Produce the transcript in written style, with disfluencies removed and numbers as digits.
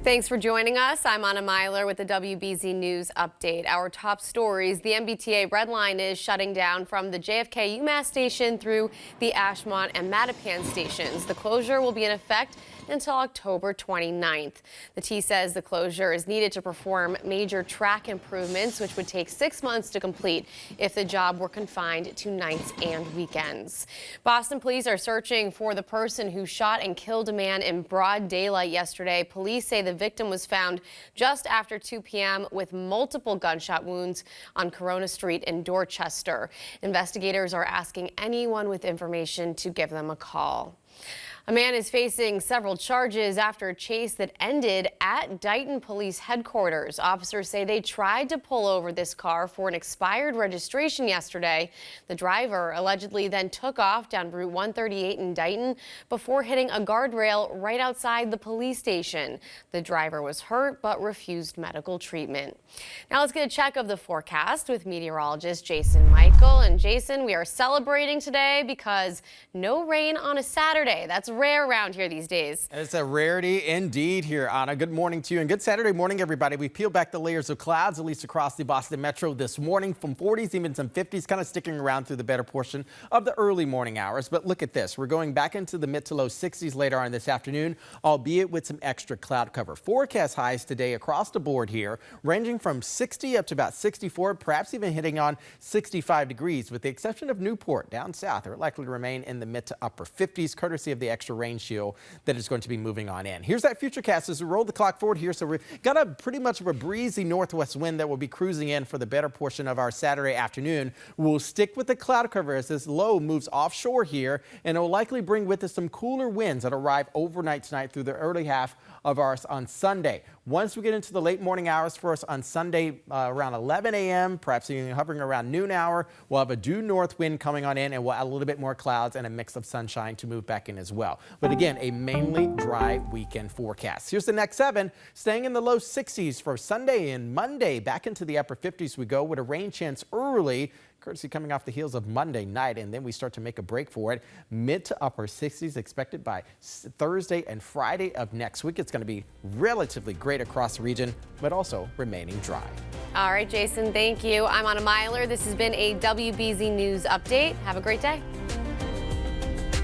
Thanks for joining us. I'm Anna Myler with the WBZ News Update. Our top stories: the MBTA Red Line is shutting down from the JFK UMass station through the Ashmont and Mattapan stations. The closure will be in effect until October 29th. The T says the closure is needed to perform major track improvements, which would take 6 months to complete if the job were confined to nights and weekends. Boston police are searching for the person who shot and killed a man in broad daylight yesterday. Police say the victim was found just after 2 p.m. with multiple gunshot wounds on Corona Street in Dorchester. Investigators are asking anyone with information to give them a call. A man is facing several charges after a chase that ended at Dighton Police Headquarters. Officers say they tried to pull over this car for an expired registration yesterday. The driver allegedly then took off down Route 138 in Dighton before hitting a guardrail right outside the police station. The driver was hurt but refused medical treatment. Now let's get a check of the forecast with meteorologist Jason Michael. And Jason, we are celebrating today because no rain on a Saturday. That's rare around here these days. It's a rarity indeed here, Anna. Good morning to you and good Saturday morning, everybody. We peel back the layers of clouds, at least across the Boston Metro this morning, from 40s, even some 50s, kind of sticking around through the better portion of the early morning hours. But look at this. We're going back into the mid to low 60s later on this afternoon, albeit with some extra cloud cover. Forecast highs today across the board here, ranging from 60 up to about 64, perhaps even hitting on 65 degrees, with the exception of Newport down south. They're likely to remain in the mid to upper 50s, courtesy of the extra rain shield that is going to be moving on in. Here's that futurecast as we roll the clock forward here. So we've got a pretty much of a breezy northwest wind that will be cruising in for the better portion of our Saturday afternoon. We'll stick with the cloud cover as this low moves offshore here, and it will likely bring with us some cooler winds that arrive overnight tonight through the early half of ours on Sunday. Once we get into the late morning hours for us on Sunday around 11 a.m., perhaps even hovering around noon hour, we'll have a due north wind coming on in, and we'll add a little bit more clouds and a mix of sunshine to move back in as well. But again, a mainly dry weekend forecast. Here's the next 7, staying in the low 60s for Sunday and Monday. Back into the upper 50s we go with a rain chance early, courtesy coming off the heels of Monday night, and then we start to make a break for it. Mid to upper 60s expected by Thursday and Friday of next week. It's going to be relatively great across the region, but also remaining dry. All right, Jason, thank you. I'm Anna Myler. This has been a WBZ News Update. Have a great day.